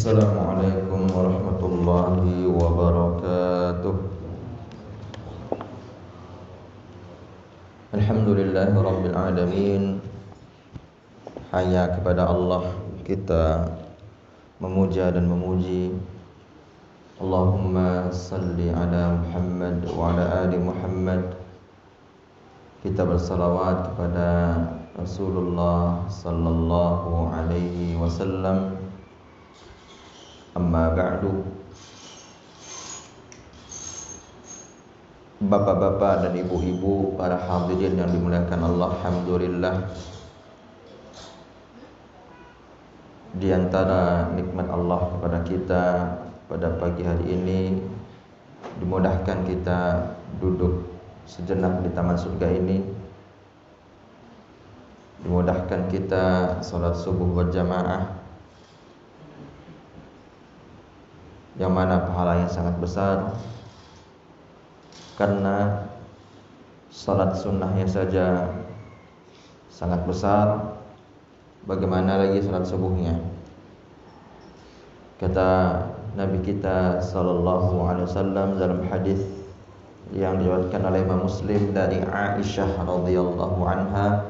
Assalamualaikum warahmatullahi wabarakatuh. Alhamdulillahi rabbil alamin. Hanya kepada Allah kita memuja dan memuji. Allahumma salli ala Muhammad wa ala ali Muhammad. Kita bersalawat kepada Rasulullah sallallahu alaihi wasallam. Amma ba'du. Bapak-bapak dan ibu-ibu, para hadirin yang dimuliakan Allah, alhamdulillah, di antara nikmat Allah kepada kita pada pagi hari ini, dimudahkan kita duduk sejenak di taman surga ini, dimudahkan kita salat subuh berjamaah, yang mana pahalanya sangat besar, karena salat sunnahnya saja sangat besar, bagaimana lagi salat subuhnya. Kata Nabi kita sallallahu alaihi wasallam dalam hadis yang diriwayatkan oleh Imam Muslim dari Aisyah radhiyallahu anha,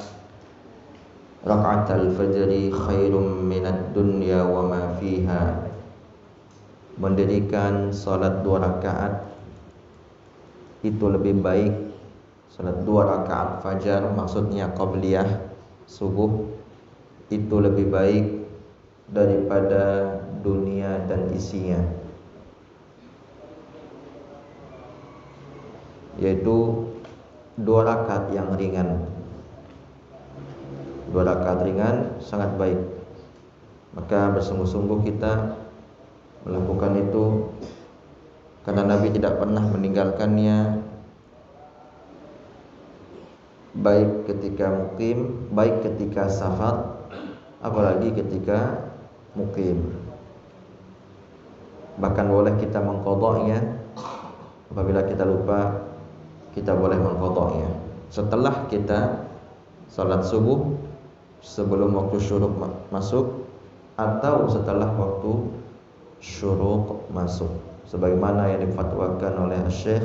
raka'atul fajri khairum minad dunya wa ma fiha. Mendirikan salat 2 rakaat itu lebih baik. Salat 2 rakaat fajar, maksudnya qabliyah subuh, itu lebih baik daripada dunia dan isinya, yaitu 2 rakaat yang ringan. 2 rakaat ringan sangat baik. Maka bersungguh-sungguh kita melakukan itu, karena Nabi tidak pernah meninggalkannya, baik ketika mukim, baik ketika safar, apalagi ketika mukim. Bahkan boleh kita mengqadha'nya. Apabila kita lupa, kita boleh mengqadha'nya setelah kita salat subuh, sebelum waktu syuruk masuk, atau setelah waktu syuruk masuk, sebagaimana yang difatwakan oleh Syekh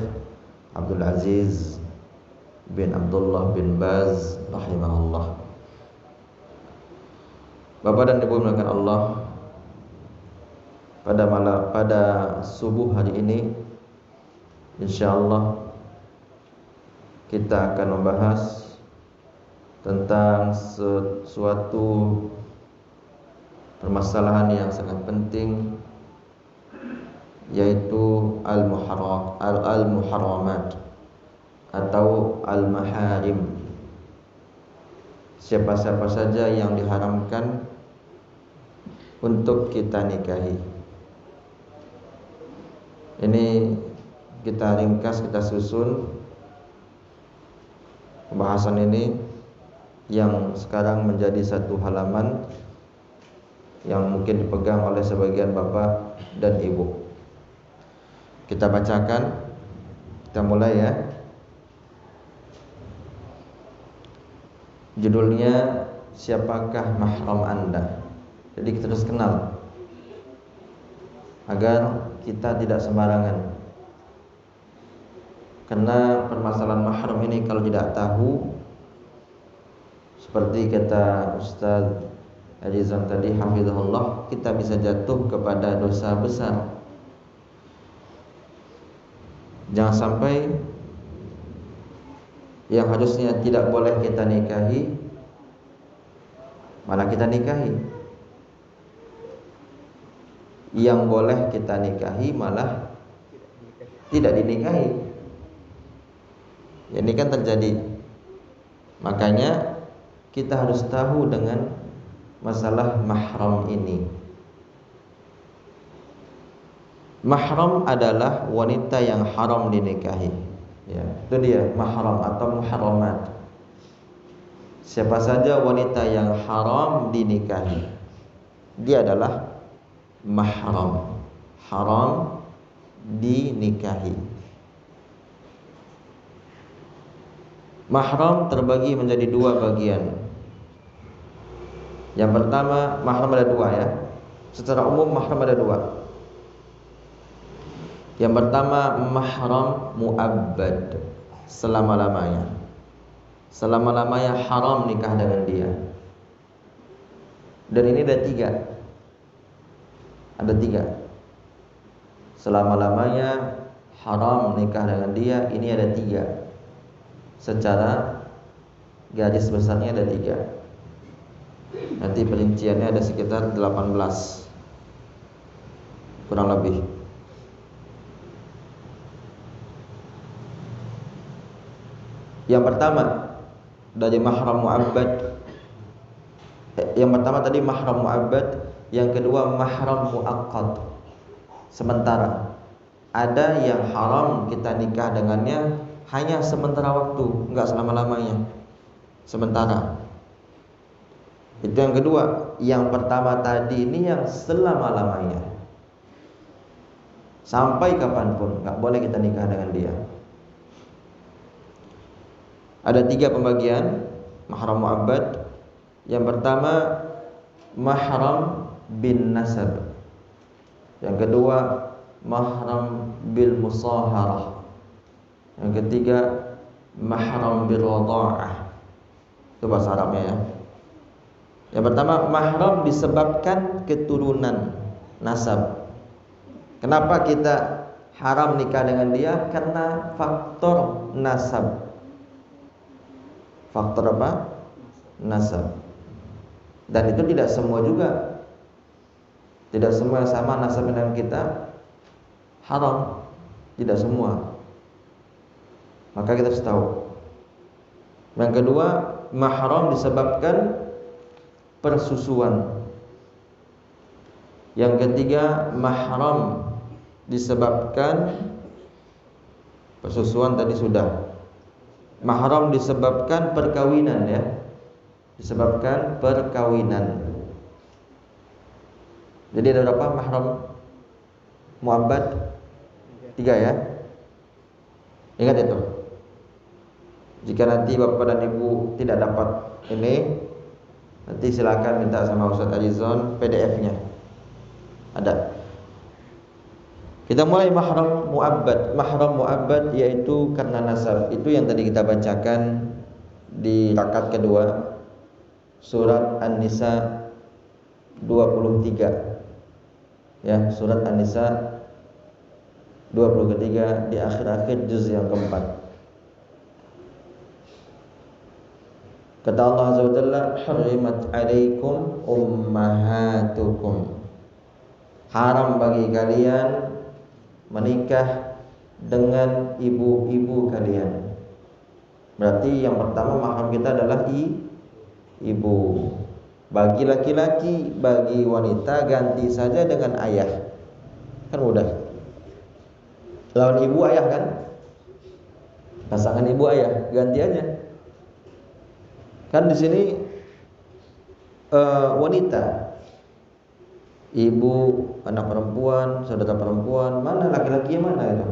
Abdul Aziz bin Abdullah bin Baz rahimahullah. Bapak dan Ibu dimuliakan Allah, pada subuh hari ini insyaallah kita akan membahas tentang suatu permasalahan yang sangat penting, yaitu al-muharramat atau al-maharim. Siapa-siapa saja yang diharamkan untuk kita nikahi. Ini kita ringkas, kita susun pembahasan ini yang sekarang menjadi satu halaman yang mungkin dipegang oleh sebagian bapak dan ibu. Kita bacakan, kita mulai ya. Judulnya, siapakah mahram Anda? Jadi kita harus kenal agar kita tidak sembarangan. Karena permasalahan mahram ini kalau tidak tahu, seperti kata Ustaz Rizan tadi hafizahullah, kita bisa jatuh kepada dosa besar. Jangan sampai yang harusnya tidak boleh kita nikahi malah kita nikahi, yang boleh kita nikahi malah tidak dinikahi. Ini kan terjadi. Makanya kita harus tahu dengan masalah mahram ini. Mahram adalah wanita yang haram dinikahi. Ya, itu dia mahram atau muharramat. Siapa saja wanita yang haram dinikahi, dia adalah mahram, haram dinikahi. Mahram terbagi menjadi 2 bagian. Yang pertama, mahram ada 2 ya. Secara umum mahram ada dua. Yang pertama mahram mu'abbad, selama-lamanya. Selama-lamanya haram nikah dengan dia. Dan ini ada tiga. Ada tiga. Selama-lamanya haram nikah dengan dia, ini ada tiga. Secara garis besarnya ada tiga. Nanti perinciannya ada sekitar 18 kurang lebih. Yang pertama dari mahram mu'abbad. Yang pertama tadi mahram mu'abbad, yang kedua mahram mu'aqqad, sementara. Ada yang haram kita nikah dengannya hanya sementara waktu, enggak selama-lamanya, sementara. Itu yang kedua. Yang pertama tadi ini yang selama-lamanya, sampai kapanpun enggak boleh kita nikah dengan dia. Ada tiga pembagian mahram mu'abbad. Yang pertama mahram bin nasab. Yang kedua mahram bil musaharah. Yang ketiga mahram bil wada'ah. Itu bahasa Arabnya ya. Yang pertama mahram disebabkan keturunan, nasab. Kenapa kita haram nikah dengan dia? Karena faktor nasab. Faktor apa? Nasab. Dan itu tidak semua juga. Tidak semua yang sama nasab dengan kita haram. Tidak semua. Maka kita harus tahu. Yang kedua, mahram disebabkan persusuan. Yang ketiga, mahram disebabkan persusuan tadi sudah. Mahram disebabkan perkawinan ya. Disebabkan perkawinan. Jadi ada berapa mahram mu'abbad? 3 ya. Ingat itu. Jika nanti bapak dan ibu tidak dapat ini, nanti silakan minta sama Ustaz Alizon PDF-nya. Ada. Kita mulai mahram mu'abbad. Mahram mu'abbad yaitu karena nasab. Itu yang tadi kita bacakan di rakaat kedua, surat An-Nisa 23. Ya, surat An-Nisa 23 di akhir-akhir juz yang keempat. Kata Allah Azza wa Jalla, "Hurrimat 'alaikum ummahatukum." Haram bagi kalian menikah dengan ibu-ibu kalian. Berarti yang pertama mahram kita adalah ibu. Bagi laki-laki, bagi wanita ganti saja dengan ayah. Kan mudah. Lawan ibu ayah kan? Pasangan ibu ayah, ganti aja. Kan di sini wanita, ibu, anak perempuan, saudara perempuan, mana laki-laki mana itu?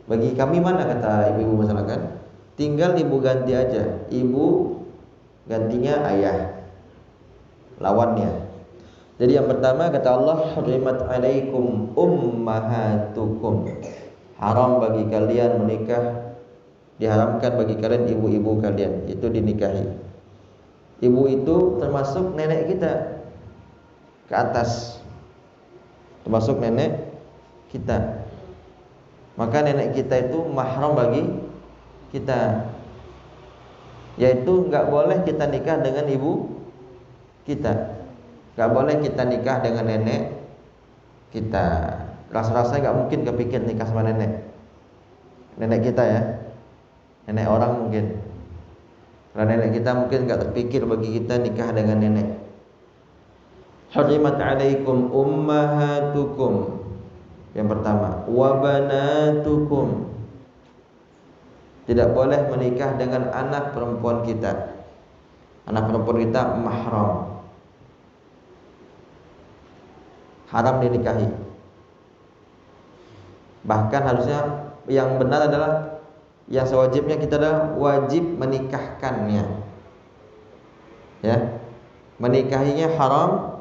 Bagi kami mana kata ibu-ibu misalkan? Tinggal ibu ganti aja. Ibu gantinya ayah, lawannya. Jadi yang pertama kata Allah, hurimat 'alaikum ummahatukum. Haram bagi kalian menikah, diharamkan bagi kalian ibu-ibu kalian itu dinikahi. Ibu itu termasuk nenek kita ke atas, termasuk nenek kita. Maka nenek kita itu mahram bagi kita, yaitu enggak boleh kita nikah dengan ibu kita. Enggak boleh kita nikah dengan nenek kita. Rasa-rasanya enggak mungkin kepikir nikah sama nenek kita ya. Nenek orang mungkin. Kalau nenek kita mungkin enggak terpikir bagi kita nikah dengan nenek. Hurimat 'alaikum ummahatukum. Yang pertama, wa banatukum. Tidak boleh menikah dengan anak perempuan kita. Anak perempuan kita mahram, haram dinikahi. Bahkan harusnya yang benar adalah, yang sewajibnya kita adalah wajib menikahkannya. Ya, menikahinya haram,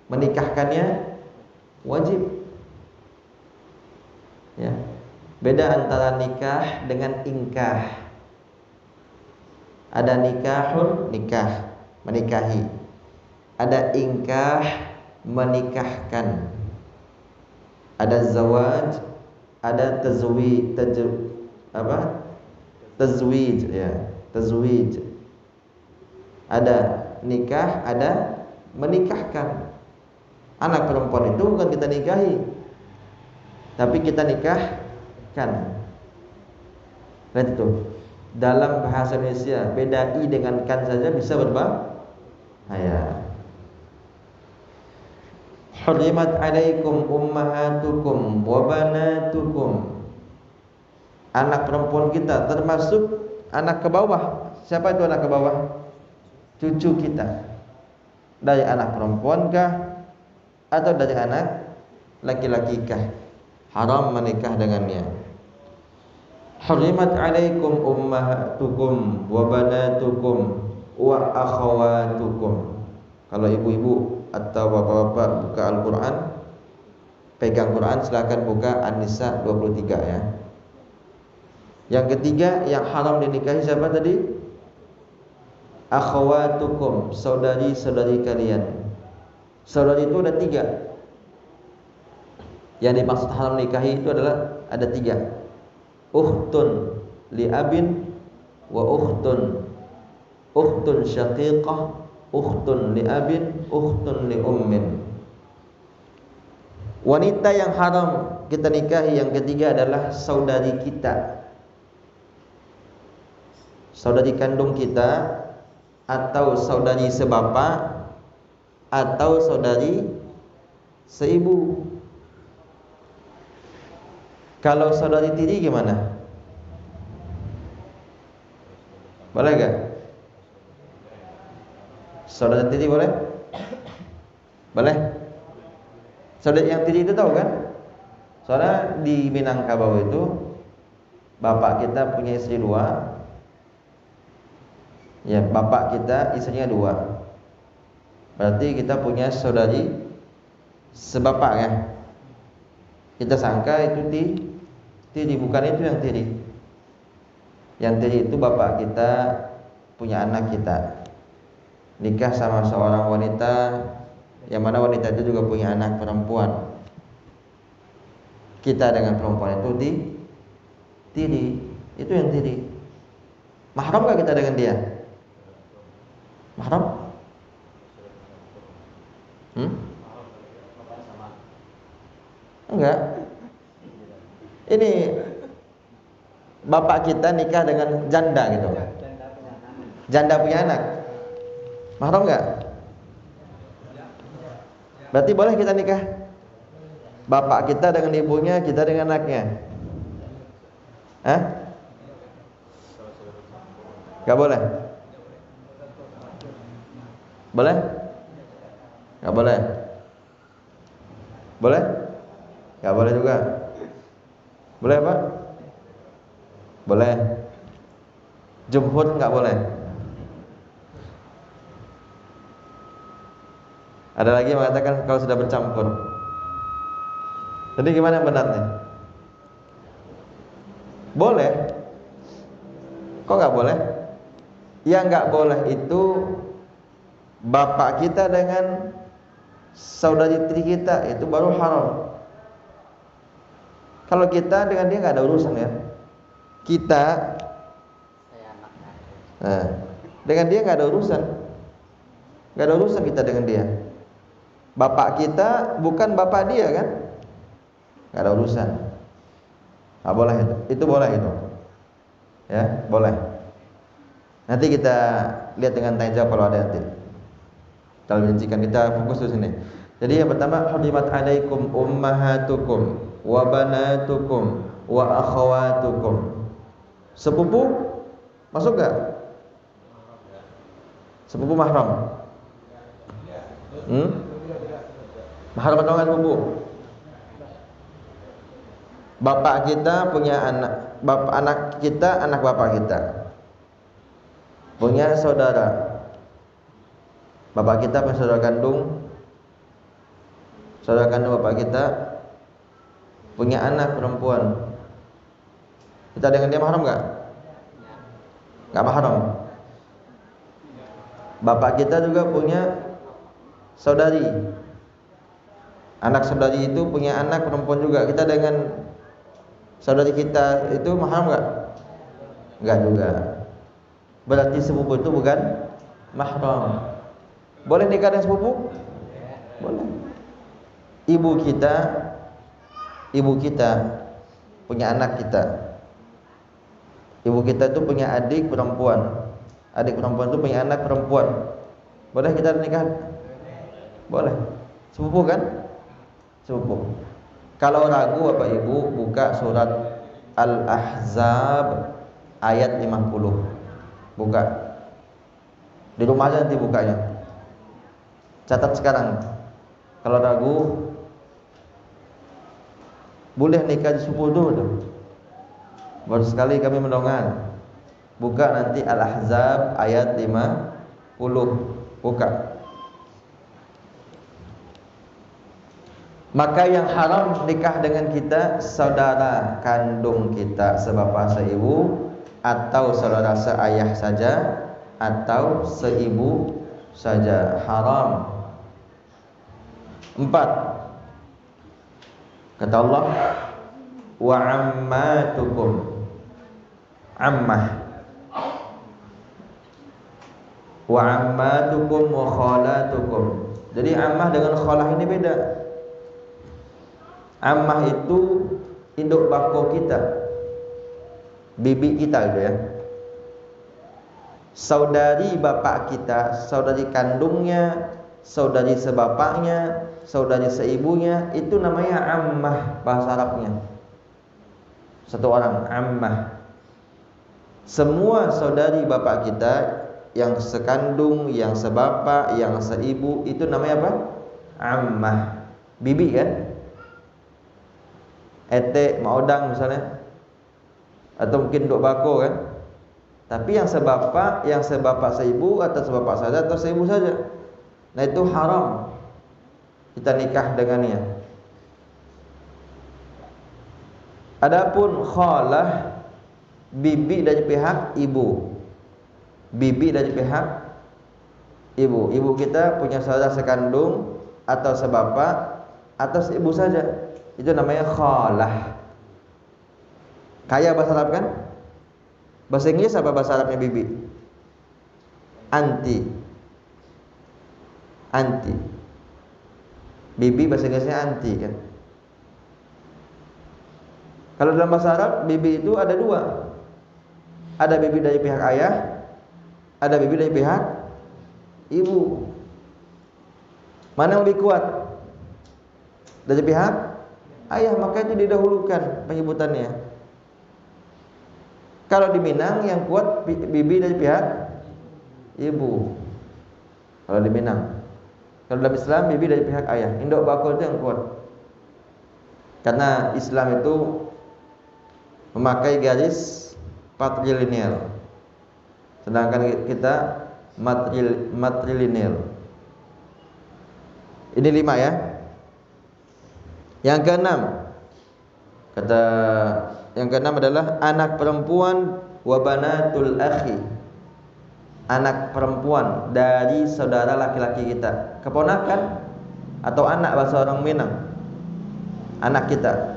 menikahkannya wajib. Ya. Beda antara nikah dengan ingkah. Ada nikahun, nikah, menikahi. Ada ingkah, menikahkan. Ada zawaj, ada tazwij, tazwij, ya, tazwij. Ada nikah, ada menikahkan. Anak perempuan itu bukan kita nikahi, tapi kita nikahkan. Lihat itu. Dalam bahasa Indonesia beda i dengan kan saja bisa berbahaya. Hurrimat alaikum ummahatukum wa banatukum. Anak perempuan kita termasuk anak ke bawah. Siapa itu anak ke bawah? Cucu kita. Dari anak perempuan kah atau dari anak laki-laki kah? Haram menikah dengannya. Hurrimat alaikum ummahatukum wa banatukum wa akhawatukum. Kalau ibu-ibu atau bapak-bapak buka Al-Quran, pegang Quran, silakan buka An-Nisa 23 ya. Yang ketiga yang haram dinikahi siapa tadi? Akhawatukum, saudari-saudari kalian. Saudari itu ada 3. Yang dimaksud haram nikahi itu adalah ada 3. Ukhtun li abin wa ukhtun syaqiqah, ukhtun li abin, ukhtun li ummin. Wanita yang haram kita nikahi yang ketiga adalah saudari kita, saudari kandung kita, atau saudari sebapak, atau saudari seibu. Kalau saudari tiri gimana? Boleh gak? Saudari tiri boleh? Boleh? Saudari yang tiri itu tahu kan? Soalnya di Minangkabau itu bapak kita punya istri 2. Ya, bapak kita istrinya 2. Berarti kita punya saudari sebapak ya. Kita sangka itu tiri, bukan itu yang tiri. Yang tiri itu bapak kita punya anak kita, nikah sama seorang wanita, yang mana wanita itu juga punya anak perempuan. Kita dengan perempuan itu tiri, itu yang tiri. Mahram gak kita dengan dia? Mahram? Enggak. Ini bapak kita nikah dengan janda gitu. Janda punya anak. Mahram enggak? Berarti boleh kita nikah? Bapak kita dengan ibunya, kita dengan anaknya. Hah? Enggak boleh? Boleh? Enggak boleh? Boleh? Gak boleh juga. Boleh Pak? Boleh. Jumhur gak boleh. Ada lagi yang mengatakan kalau sudah bercampur. Jadi gimana benarnya? Boleh. Kok gak boleh? Yang gak boleh itu bapak kita dengan saudari tiri kita, itu baru haram. Kalau kita dengan dia nggak ada urusan ya. Kita dengan dia nggak ada urusan. Nggak ada urusan kita dengan dia. Bapak kita bukan bapak dia kan? Nggak ada urusan. Nggak boleh itu. Itu boleh itu. Ya, boleh. Nanti kita lihat dengan tanya jawab kalau ada nanti. Kita rincikan, kita fokus di sini. Jadi yang pertama, hurrimat alaikum ummahatukum wa banatukum wa akhawatukum. Sepupu masuk gak? Sepupu mahram. Mahram atau enggak sepupu? Bapak kita punya anak, anak kita, anak bapak kita punya saudara. Bapak kita punya saudara kandung, saudara kandung bapak kita punya anak perempuan, kita dengan dia mahram nggak? Nggak mahram. Bapak kita juga punya saudari, anak saudari itu punya anak perempuan juga, kita dengan saudari kita itu mahram nggak? Nggak juga. Berarti sepupu itu bukan mahram. Boleh nikah dengan sepupu? Boleh. Ibu kita punya anak kita. Ibu kita itu punya adik perempuan. Adik perempuan itu punya anak perempuan. Boleh kita nikah? Boleh. Sepupu kan? Sepupu. Kalau ragu Bapak Ibu, buka surat Al-Ahzab ayat 50. Buka. Di rumah aja nanti bukanya. Catat sekarang. Kalau ragu, boleh nikah di sepupu dulu. Baru sekali kami mendongan. Buka nanti Al-Ahzab ayat 50. Buka. Maka yang haram nikah dengan kita saudara kandung kita sebapa seibu, atau saudara seayah saja, atau seibu saja, haram. 4. Kata Allah, wa ammatukum, ammah, wa ammatukum wa khalatukum. Jadi ammah dengan khalah ini beda. Ammah itu induk bako kita, bibi kita gitu ya. Saudari bapak kita, saudari kandungnya, saudari sebapaknya, saudari seibunya, itu namanya ammah bahasa Arabnya. Satu orang ammah. Semua saudari bapak kita yang sekandung, yang sebapak, yang seibu, itu namanya apa? Ammah. Bibi kan? Ete, maudang misalnya, atau mungkin dok bako kan. Tapi yang sebapak seibu, atau sebapak saja atau seibu saja, nah itu haram kita nikah dengannya. Adapun khalah, bibi dari pihak ibu, bibi dari pihak ibu. Ibu kita punya saudara sekandung atau sebapak atau seibu saja, itu namanya khalah. Kaya bahasa Arab kan? Bahasa Inggris apa bahasa Arabnya bibi? Anti. Anti. Bibi bahasa Inggrisnya anti kan? Kalau dalam bahasa Arab, bibi itu ada dua. Ada bibi dari pihak ayah, ada bibi dari pihak ibu. Mana yang lebih kuat? Dari pihak ayah, maka itu didahulukan penyebutannya. Kalau di Minang yang kuat bibi dari pihak ibu. Kalau di Minang. Kalau dalam Islam bibi dari pihak ayah. Induk bakul itu yang kuat. Karena Islam itu memakai garis patrilineal, sedangkan kita matrilineal. Ini 5 ya. Yang keenam, yang keenam adalah anak perempuan wa banatul akhi. Anak perempuan dari saudara laki-laki kita, keponakan atau anak bahasa orang Minang. Anak kita.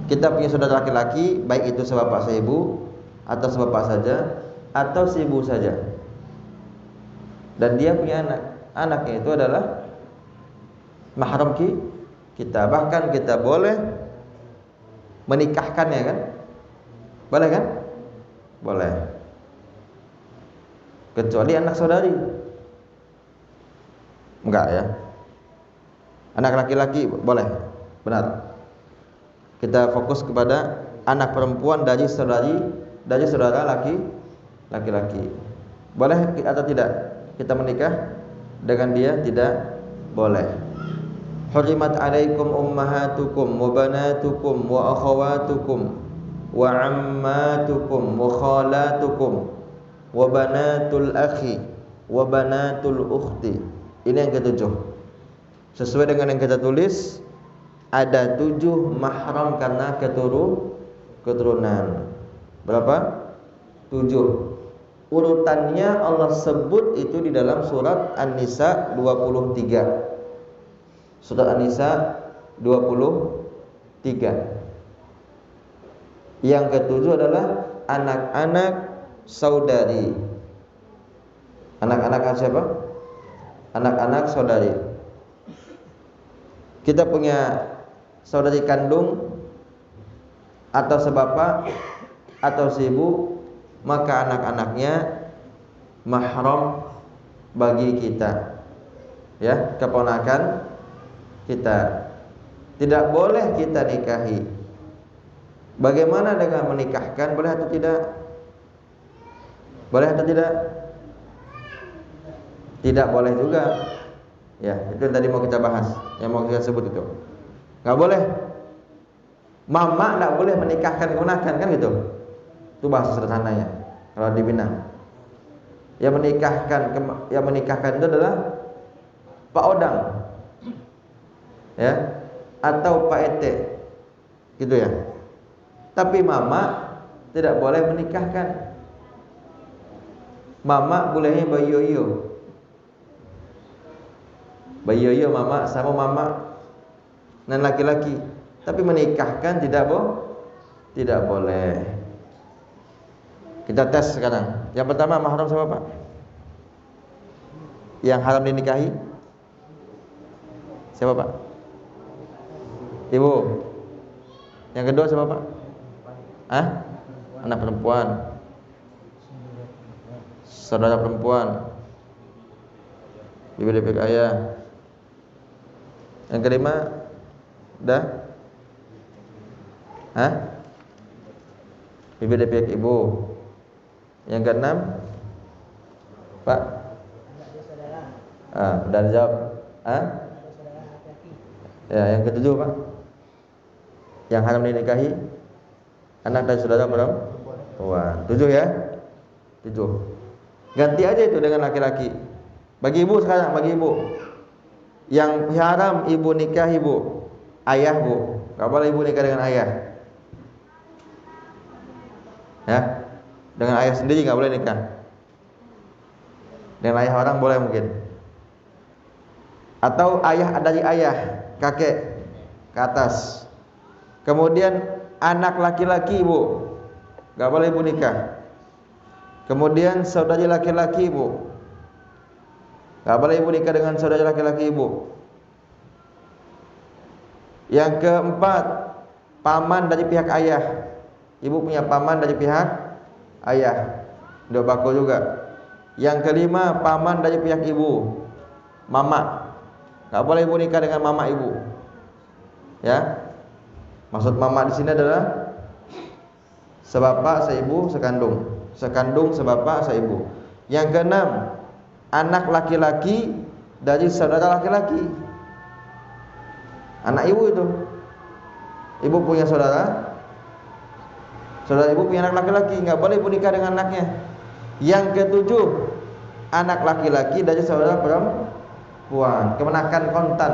Kita punya saudara laki-laki, baik itu sebapak seibu atau sebapak saja atau seibu saja. Dan dia punya anak. Anaknya itu adalah mahram kita. Bahkan kita boleh menikahkannya kan? Boleh kan? Boleh. Kecuali anak saudari. Enggak ya. Anak laki-laki boleh. Benar. Kita fokus kepada anak perempuan dari saudara laki-laki. Boleh atau tidak kita menikah dengan dia? Tidak boleh. Hurimat alaikum ummahatukum wa banatukum wa akhawatukum wa ammatukum wa khalatukum wa banatul akhi wa banatul ukhti. Ini yang ketujuh. Sesuai dengan yang kita tulis, ada 7 mahram karena keturunan. Berapa? 7. Urutannya Allah sebut itu di dalam surat An-Nisa 23. Surat An-Nisa 23. Yang ketujuh adalah anak-anak saudari. Anak-anak siapa? Anak-anak saudari. Kita punya saudari kandung atau sebapak atau seibu, maka anak-anaknya mahram bagi kita. Ya, keponakan kita. Tidak boleh kita nikahi. Bagaimana dengan menikahkan? Boleh atau tidak? Boleh atau tidak? Tidak boleh juga. Ya, itu yang tadi mau kita bahas, yang mau kita sebut itu. Enggak boleh. Mama enggak boleh menikahkan keponakan, kan gitu. Itu bahasa sederhananya kalau di Minang. Yang menikahkan itu adalah Pak Odang. Ya, atau Pak Ete. Gitu ya. Tapi mama tidak boleh menikahkan. Mama bolehnya Bayi Yoyo. Bayi Yoyo mama sama mama dan laki-laki. Tapi menikahkan tidak boleh. Kita tes sekarang. Yang pertama, mahram siapa, Pak? Yang haram dinikahi? Siapa, Pak? Ibu. Yang kedua siapa, Pak? Anak perempuan. Saudara perempuan. Ibu dari pihak ayah. Yang kelima, dah? Ibu dari pihak ibu. Yang keenam, Pak? Udah dijawab. Ya, yang ketujuh, Pak? Yang haram dinikahi? Anak dan saudara perempuan. 7 ya? 7. Ganti aja itu dengan laki-laki. Bagi ibu sekarang, bagi ibu. Yang haram ibu nikah ibu, ayah bu. Gak boleh ibu nikah dengan ayah. Ya, dengan ayah sendiri gak boleh nikah. Dengan ayah orang boleh mungkin. Atau ayah dari ayah, kakek ke atas. Kemudian anak laki-laki ibu, gak boleh ibu nikah. Kemudian saudari laki-laki ibu, gak boleh ibu nikah dengan saudara laki-laki ibu. Yang keempat, paman dari pihak ayah. Ibu punya paman dari pihak ayah, udah bako juga. Yang kelima, paman dari pihak ibu, mama. Gak boleh ibu nikah dengan mama ibu. Ya, maksud mama di sini adalah sebapak, seibu, sekandung. Sekandung, sebapak, seibu. Yang keenam, anak laki-laki dari saudara laki-laki. Anak ibu itu. Ibu punya saudara. Saudara ibu punya anak laki-laki, enggak boleh ibu nikah dengan anaknya. Yang ketujuh, anak laki-laki dari saudara perempuan. Kemenakan kontan.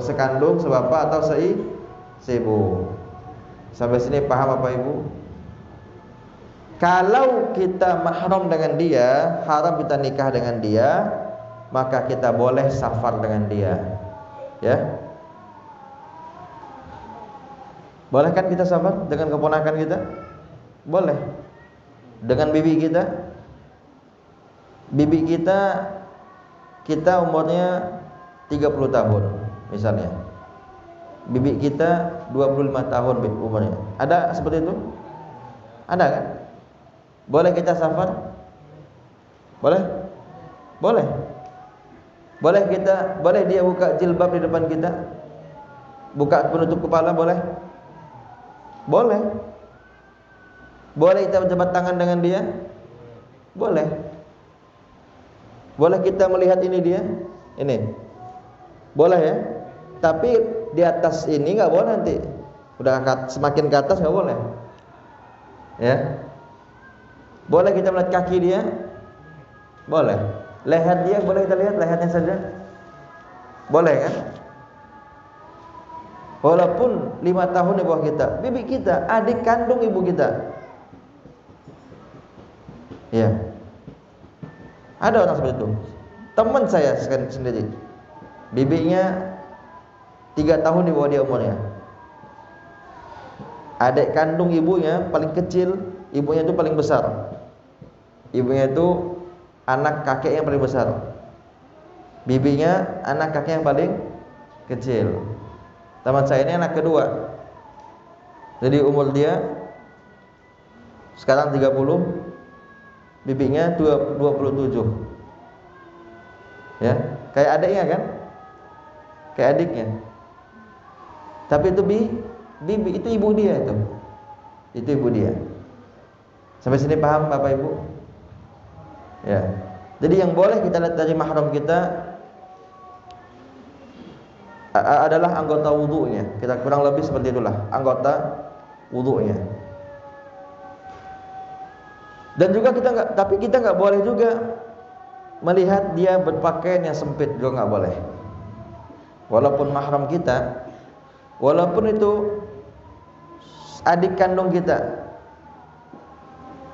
Sekandung, sebapak atau seibu. Sampai sini paham Bapak Ibu? Kalau kita mahram dengan dia, haram kita nikah dengan dia, maka kita boleh safar dengan dia. Ya. Boleh kan kita safar dengan keponakan kita? Boleh. Dengan bibi kita? Bibi kita umurnya 30 tahun misalnya. Bibi kita 25 tahun umurnya. Ada seperti itu? Ada kan? Boleh kita safar? Boleh? Boleh. Boleh dia buka jilbab di depan kita? Buka penutup kepala boleh? Boleh. Boleh kita berjabat tangan dengan dia? Boleh. Boleh kita melihat ini dia? Ini. Boleh ya? Tapi di atas ini enggak boleh nanti. Udah semakin ke atas enggak boleh. Ya. Boleh kita melihat kaki dia? Boleh. Leher dia boleh kita lihat lehernya saja? Boleh kan? Walaupun 5 tahun di bawah kita, bibi kita, adik kandung ibu kita. Ya. Ada orang seperti itu. Teman saya sendiri, bibinya 3 tahun di bawah dia umurnya. Adik kandung ibunya paling kecil, ibunya itu paling besar. Ibunya itu anak kakek yang paling besar. Bibinya anak kakek yang paling kecil. Teman saya ini anak kedua. Jadi umur dia sekarang 30, bibinya 27. Ya, kayak adiknya kan? Kayak adiknya. Tapi itu bibi itu ibu dia itu. Itu ibu dia. Sampai sini paham Bapak Ibu? Ya. Jadi yang boleh kita lihat dari mahram kita adalah anggota wudunya. Kita kurang lebih seperti itulah, anggota wudunya. Dan juga kita nggak boleh juga melihat dia berpakaian yang sempit, juga nggak boleh. Walaupun mahram kita, walaupun itu adik kandung kita,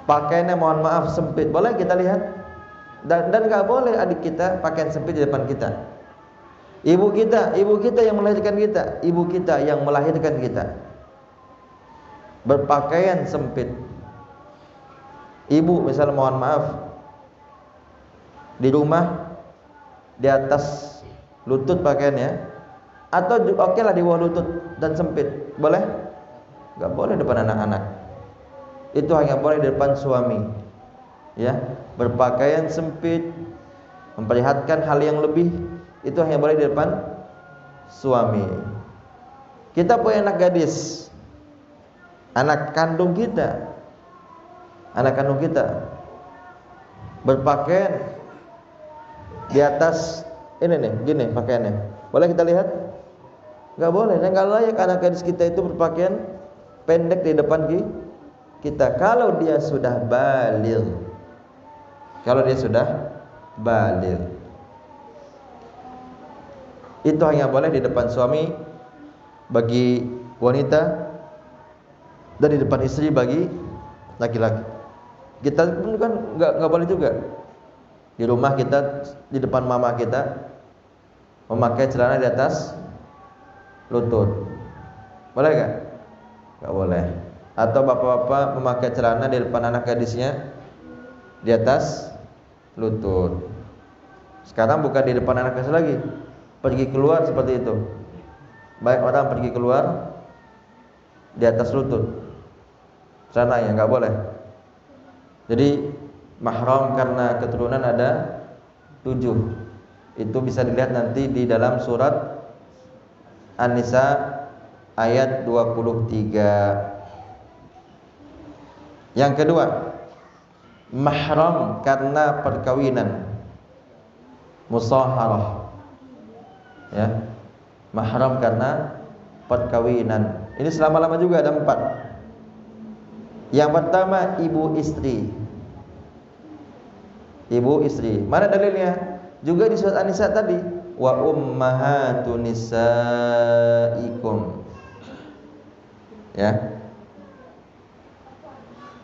pakaiannya mohon maaf sempit, boleh kita lihat. Dan nggak boleh adik kita pakaian sempit di depan kita. Ibu kita yang melahirkan kita, ibu kita yang melahirkan kita berpakaian sempit. Ibu misalnya mohon maaf di rumah di atas lutut pakaiannya, atau oke lah di bawah lutut dan sempit, boleh? Gak boleh depan anak-anak. Itu hanya boleh di depan suami. Ya, berpakaian sempit, memperlihatkan hal yang lebih, itu hanya boleh di depan suami. Kita punya anak gadis, anak kandung kita, berpakaian di atas ini nih, gini pakaiannya. Boleh kita lihat? Gak boleh. Dan gak layak anak gadis kita itu berpakaian pendek di depan kita. Kalau dia sudah baligh, itu hanya boleh di depan suami bagi wanita dan di depan istri bagi laki-laki. Kita pun kan nggak boleh juga di rumah kita, di depan mama kita memakai celana di atas lutut. Boleh nggak? Nggak boleh. Atau bapak-bapak memakai celana di depan anak gadisnya di atas lutut. Sekarang bukan di depan anak gadis lagi, pergi keluar seperti itu. Baik orang pergi keluar di atas lutut celananya, nggak boleh. Jadi mahram karena keturunan ada 7. Itu bisa dilihat nanti di dalam surat An-Nisa ayat 23. Yang kedua, mahram karena perkawinan, musaharah. Ya, mahram karena perkawinan. Ini selama-lama juga ada 4. Yang pertama ibu istri. Ibu istri. Mana dalilnya? Juga di surat An-Nisa tadi, wa ummahatun nisaikum. Ya.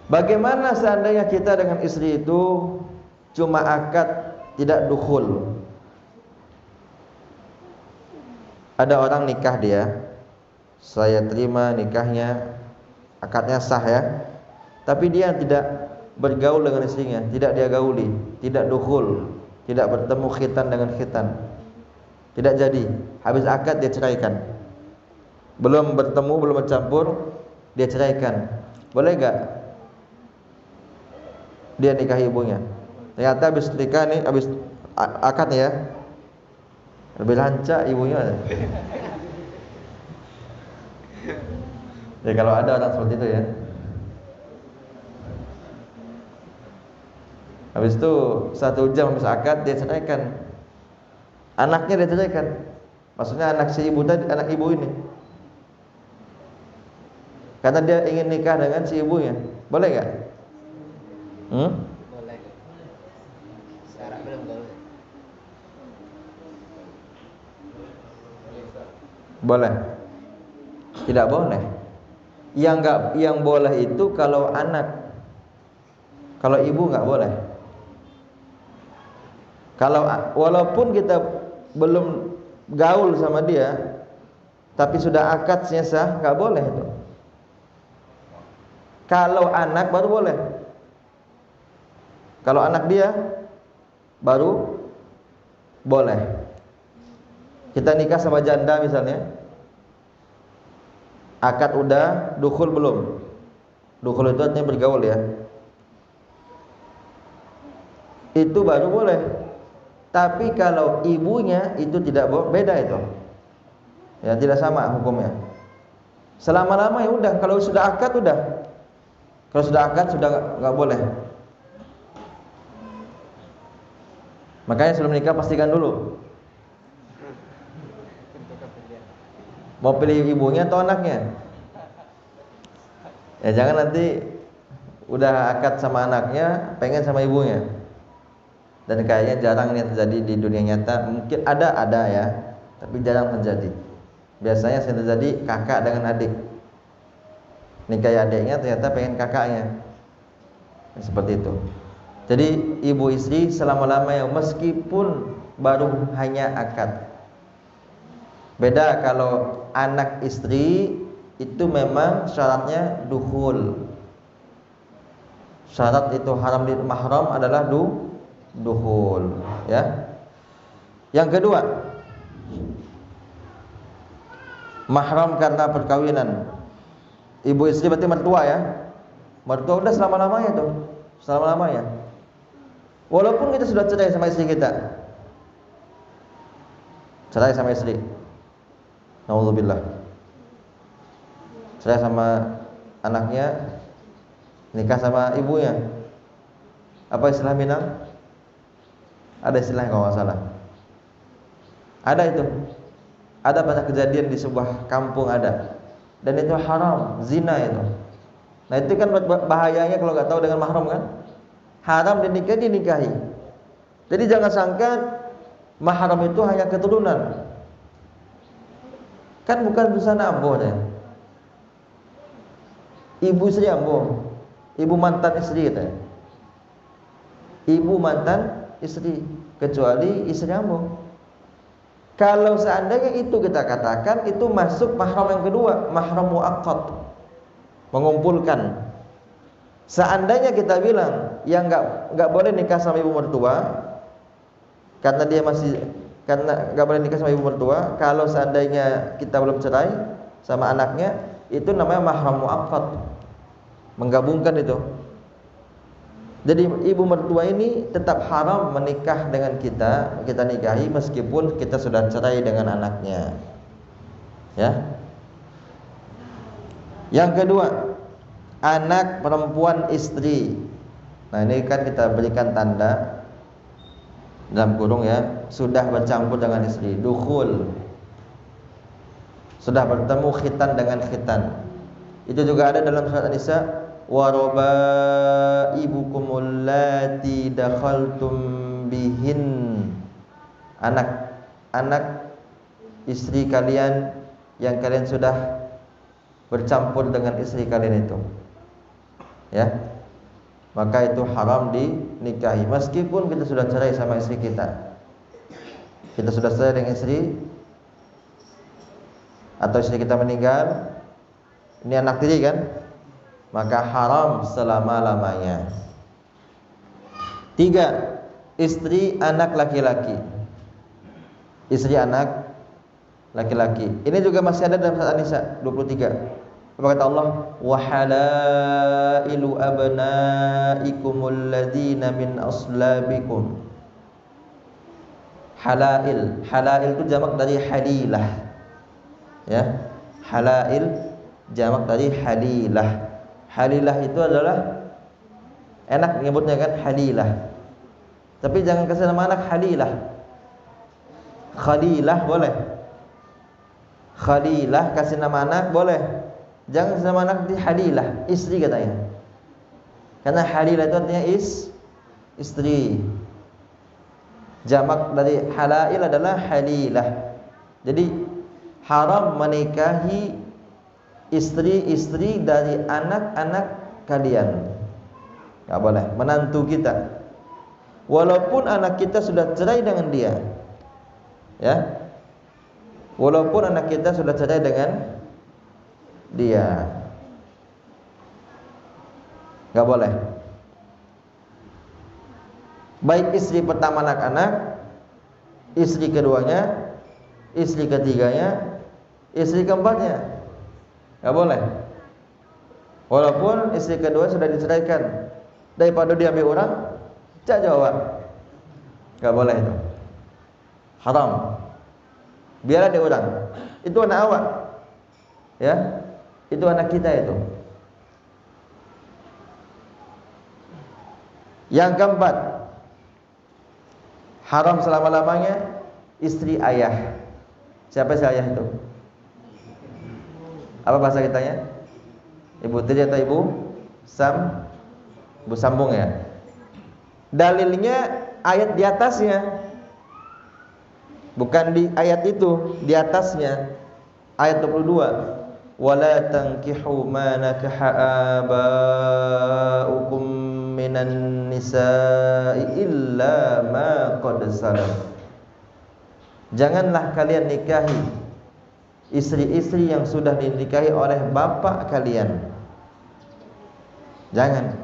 Bagaimana seandainya kita dengan istri itu cuma akad, tidak dukhul? Ada orang nikah dia, saya terima nikahnya, akadnya sah ya, tapi dia tidak bergaul dengan istrinya, tidak dia gauli, tidak dukhul, tidak bertemu khitan dengan khitan, tidak jadi. Habis akad dia ceraikan, belum bertemu, belum bercampur, dia ceraikan. Boleh gak dia nikahi ibunya? Ternyata habis nikah nih, habis akad ya, lebih lancar ibunya. Ya kalau ada orang seperti itu ya. Habis itu 1 jam habis akad dia ceraikan. Anaknya dia ceraikan. Maksudnya anak si ibu tadi, anak ibu ini. Karena dia ingin nikah dengan si ibunya. Boleh enggak? Boleh. Syarat belum gaul. Boleh? Tidak boleh. Yang boleh itu kalau anak. Kalau ibu nggak boleh. Kalau walaupun kita belum gaul sama dia, tapi sudah akadnya sah, nggak boleh itu. Kalau anak baru boleh. Kalau anak dia baru boleh. Kita nikah sama janda misalnya, akad udah, dukhul belum? Dukhul itu artinya bergaul ya. Itu baru boleh. Tapi kalau ibunya itu tidak boleh, beda itu. Ya, tidak sama hukumnya. Selama-lama ya udah, kalau sudah akad udah. Kalau sudah akad sudah nggak boleh. Makanya sebelum nikah pastikan dulu. Mau pilih ibunya atau anaknya? Ya jangan nanti udah akad sama anaknya, pengen sama ibunya. Dan kayaknya jarang ini terjadi di dunia nyata. Mungkin ada ya, tapi jarang terjadi. Biasanya sering terjadi kakak dengan adik. Nikahi adiknya ternyata pengen kakaknya. Seperti itu. Jadi ibu istri selama-lamanya meskipun baru hanya akad. Beda kalau anak istri itu memang syaratnya dukhul. Syarat itu haram di mahram adalah dukhul, ya. Yang kedua, mahram karena perkawinan. Ibu istri berarti mertua ya. Mertua udah selama-lamanya tuh. Selama-lamanya. Walaupun kita sudah cerai sama istri kita. Cerai sama istri. Nauzubillah. Cerai sama anaknya, nikah sama ibunya. Apa istilah Minang? Ada istilahnya kalau nggak salah. Ada itu. Ada pada kejadian di sebuah kampung ada. Dan itu haram, zina itu. Nah itu kan bahayanya kalau nggak tahu dengan mahram kan. Haram dinikahi. Jadi jangan sangka mahram itu hanya keturunan. Kan bukan busana ambo ya. Ibu istri ambo, ibu mantan istri kita. Ibu mantan istri, kecuali istri ambo. Kalau seandainya itu kita katakan itu masuk mahram yang kedua, mahram muaqqat, mengumpulkan. Seandainya kita bilang yang nggak boleh nikah sama ibu mertua karena nggak boleh nikah sama ibu mertua, kalau seandainya kita belum cerai sama anaknya, itu namanya mahram muaqqat, menggabungkan itu. Jadi ibu mertua ini tetap haram menikah dengan kita nikahi meskipun kita sudah cerai dengan anaknya. Ya. Yang kedua, anak perempuan istri. Nah, ini kan kita berikan tanda dalam kurung ya, sudah bercampur dengan istri, dukhul. Sudah bertemu khitan dengan khitan. Itu juga ada dalam surat An-Nisa, wa rabaibukumul lati dakhaltum bihin. Anak istri kalian yang kalian sudah bercampur dengan istri kalian itu. Ya. Maka itu haram dinikahi meskipun kita sudah cerai sama istri kita. Kita sudah cerai dengan istri atau istri kita meninggal, ini anak tiri kan? Maka haram selama-lamanya. 3. Istri anak laki-laki. Istri anak laki-laki. Ini juga masih ada dalam surat An-Nisa 23. Apa kata Allah? Wa halailu abnaikumul ladzina min aslabikum. Halail itu jamak dari halilah. Ya. Halail jamak dari halilah. Halilah itu adalah enak menyebutnya kan, halilah. Tapi jangan kasih nama anak halilah. Khalilah boleh. Khalilah kasih nama anak boleh. Jangan kasih nama anak di halilah, istri katanya. Karena halilah itu artinya istri. Jamak dari halail adalah halilah. Jadi haram menikahi istri-istri dari anak-anak kalian. Enggak boleh, menantu kita. Walaupun anak kita sudah cerai dengan dia. Ya. Walaupun anak kita sudah cerai dengan dia. Enggak boleh. Baik istri pertama anak-anak, istri keduanya, istri ketiganya, istri keempatnya. Enggak boleh. Walaupun istri kedua sudah diceraikan, daripada diambil orang, cak jawab. Enggak boleh itu. Haram. Biarlah dia orang. Itu anak awak. Ya. Itu anak kita itu. Yang keempat, haram selama-lamanya istri ayah. Siapa si ayah itu? Apa bahasa kitanya? Ibu tiri atau ibu sambung ya. Dalilnya ayat di atasnya. Bukan di ayat itu, di atasnya. Ayat 22. Wala tankihu ma nakaha abaukum minan nisa'i illa ma qad salaf. Janganlah kalian nikahi istri-istri yang sudah dinikahi oleh bapak kalian. Jangan.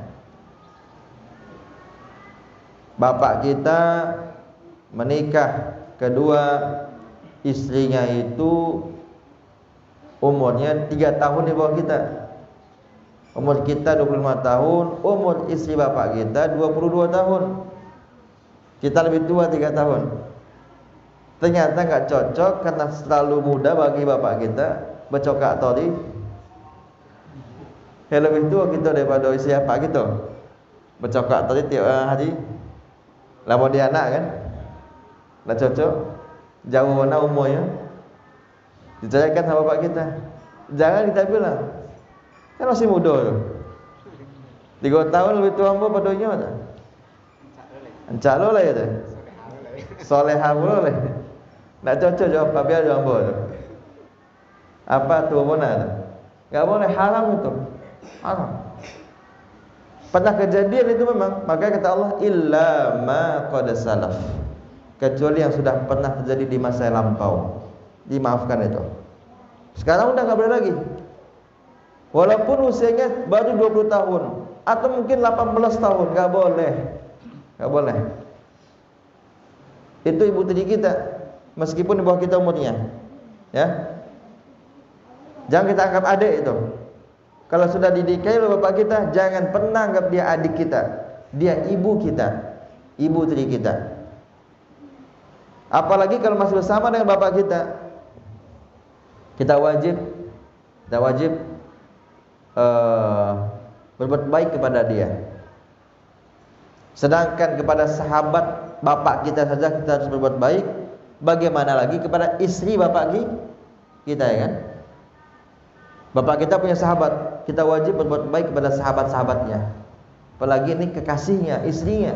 Bapak kita menikah, kedua istrinya itu umurnya 3 tahun di bawah kita. Umur kita 25 tahun, umur istri bapak kita 22 tahun. Kita lebih tua 3 tahun. Ternyata enggak cocok karena terlalu muda bagi bapak kita, bercokak tori. Lebih tua kita daripada istri bapak gitu. Bercokak tori tiap hari. Lama dia anak kan? Enggak cocok. Jauh mana umurnya? Diceraikan sama bapak kita. Jangan kita bilang, kan masih muda tu. 3 tahun lebih tua ambo padonya tak? Encak lo lah itu. Soleha lo lah. Tak cocok jawab biar jawab ambo tu. Apa tu mana tu? Enggak boleh, haram itu. Haram. Pernah kejadian itu memang, maka kata Allah illa ma qad salaf. Kecuali yang sudah pernah terjadi di masa yang lampau. Dimaafkan itu. Sekarang udah enggak boleh lagi. Walaupun usianya baru 20 tahun atau mungkin 18 tahun, enggak boleh. Enggak boleh. Itu ibu tiri kita, meskipun di bawah kita umurnya. Ya. Jangan kita anggap adik itu. Kalau sudah dinikahi oleh bapak kita, jangan pernah anggap dia adik kita. Dia ibu kita, ibu tiri kita. Apalagi kalau masih bersama dengan bapak kita, kita wajib berbuat baik kepada dia. Sedangkan kepada sahabat bapak kita saja kita harus berbuat baik, bagaimana lagi kepada istri bapak kita, ya kan? Bapak kita punya sahabat, kita wajib berbuat baik kepada sahabat-sahabatnya. Apalagi ini kekasihnya, istrinya.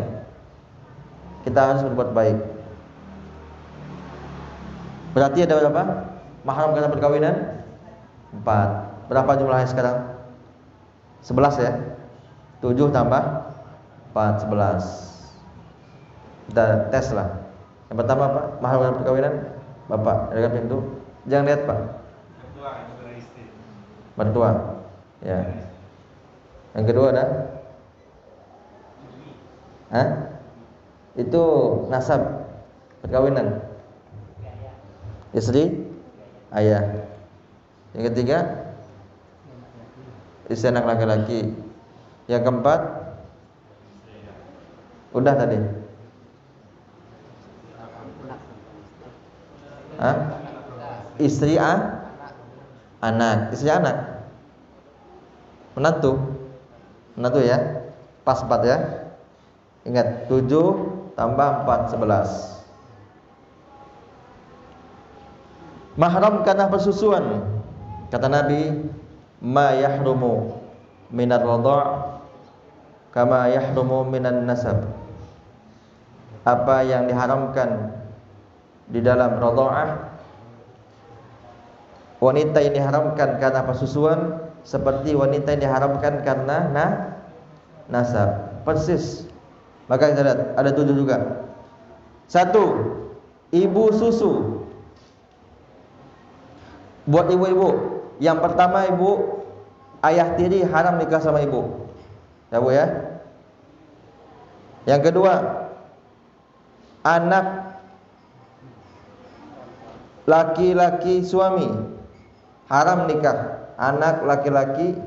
Kita harus berbuat baik. Berarti ada berapa? Mahram kata perkawinan 4. Berapa jumlahnya sekarang? 11 ya. 7 tambah 4, 11. Kita tes lah. Yang pertama apa? Mahram kata perkawinan bapak, dekat pintu. Jangan lihat Pak. Mertua. Ya. Yang kedua ada? Itu nasab perkawinan. Istri, ayah. Yang ketiga, istri anak laki-laki. Yang keempat, udah tadi. Istri anak, istri anak. Menantu ya. Pas 4 ya. Ingat 7 tambah 4 11. Mahram karena persusuan. Kata Nabi, ma yahrumu minar radha' kama yahrumu minan nasab. Apa yang diharamkan di dalam radha'ah wanita yang diharamkan karena persusuan seperti wanita yang diharamkan karena nasab. Persis. Maka kita lihat ada 7 juga. 1. Ibu susu. Buat ibu-ibu, yang pertama ibu, ayah tiri haram nikah sama ibu. Ya Bu ya. Yang kedua, anak laki-laki suami haram nikah. Anak laki-laki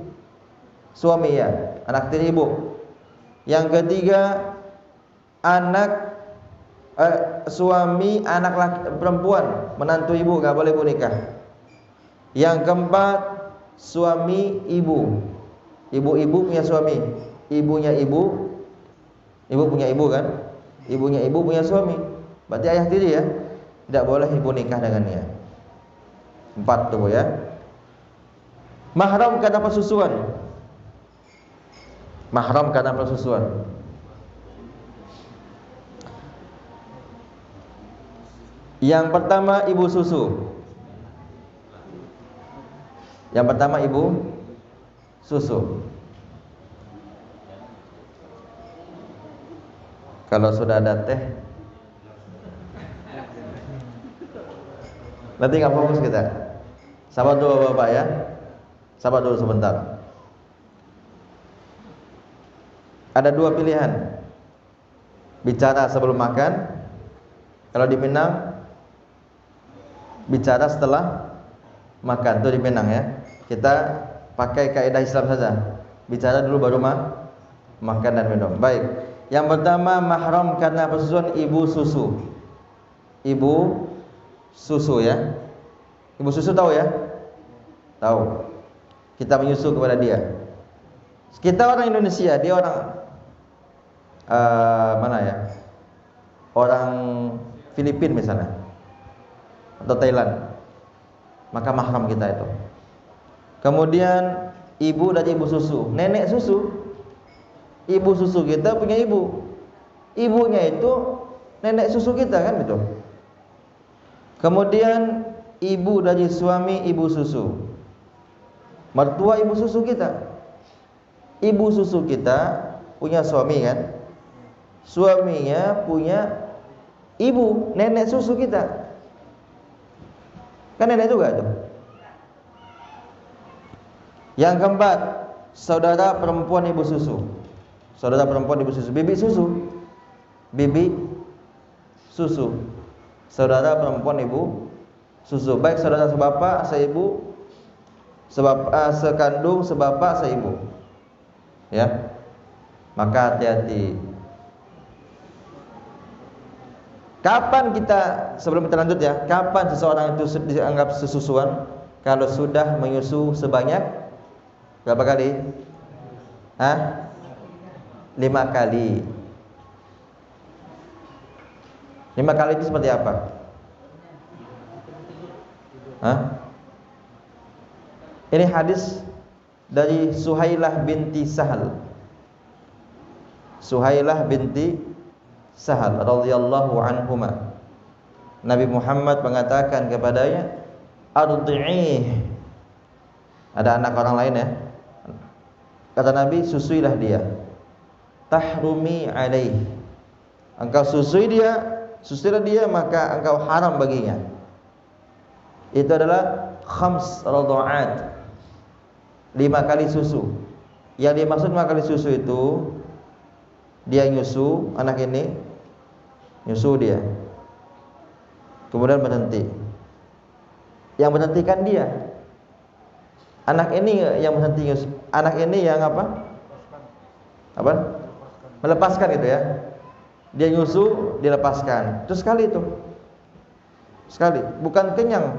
suami ya, anak tiri ibu. Yang ketiga, anak suami anak laki, perempuan menantu ibu enggak boleh ibu nikah. Yang keempat, suami ibu. Ibu-ibu punya suami, ibunya ibu punya ibu kan? Ibunya ibu punya suami. Berarti ayah tiri ya. Tidak boleh ibu nikah dengannya. 4 tuh ya. Mahram karena persusuan. Mahram karena persusuan. Yang pertama ibu susu. Yang pertama ibu susu. Kalau sudah ada teh, nanti nggak fokus kita. Sabar dulu Bapak ya. Sabar dulu sebentar. Ada 2 pilihan. Bicara sebelum makan. Kalau di Minang, bicara setelah makan. Itu di Minang ya. Kita pakai kaidah Islam saja. Bicara dulu baru makan dan minum. Baik. Yang pertama mahram karena persusuan ibu susu. Ibu susu ya. Ibu susu tahu ya? Tahu. Kita menyusu kepada dia. Kita orang Indonesia, dia orang mana ya? Orang Filipina misalnya. Atau Thailand. Maka mahram kita itu. Kemudian ibu dari ibu susu, nenek susu. Ibu susu kita punya ibu. Ibunya itu nenek susu kita kan gitu. Kemudian ibu dari suami ibu susu. Mertua ibu susu kita. Ibu susu kita punya suami kan? Suaminya punya ibu, nenek susu kita. Kan nenek juga tuh. Yang keempat, saudara perempuan ibu susu. Saudara perempuan ibu susu, bibi susu. Bibi susu. Saudara perempuan ibu susu. Baik saudara sebapak, seibu, sekandung, sebapak, seibu. Ya. Maka hati-hati. Kapan kita, sebelum kita lanjut ya, kapan seseorang itu dianggap sesusuan? Kalau sudah menyusu sebanyak berapa kali? 5 kali. 5 kali itu seperti apa? Ini hadis dari Suhailah binti Sahal. Suhailah binti Sahal radhiyallahu anhuma. Nabi Muhammad mengatakan kepadanya, "Ardhi'ih." Ada anak orang lain ya. Kata Nabi, susuilah dia. Tahrumi alaih. Engkau susuilah dia maka engkau haram baginya. Itu adalah khams radha'at. 5 kali susu. Yang dimaksud 5 kali susu itu, dia nyusu, anak ini nyusu dia, kemudian berhenti. Yang berhentikan dia, anak ini yang berhenti nyusu. Anak ini yang apa? Melepaskan gitu ya. Dia nyusu, dilepaskan. Terus sekali itu. Sekali, bukan kenyang.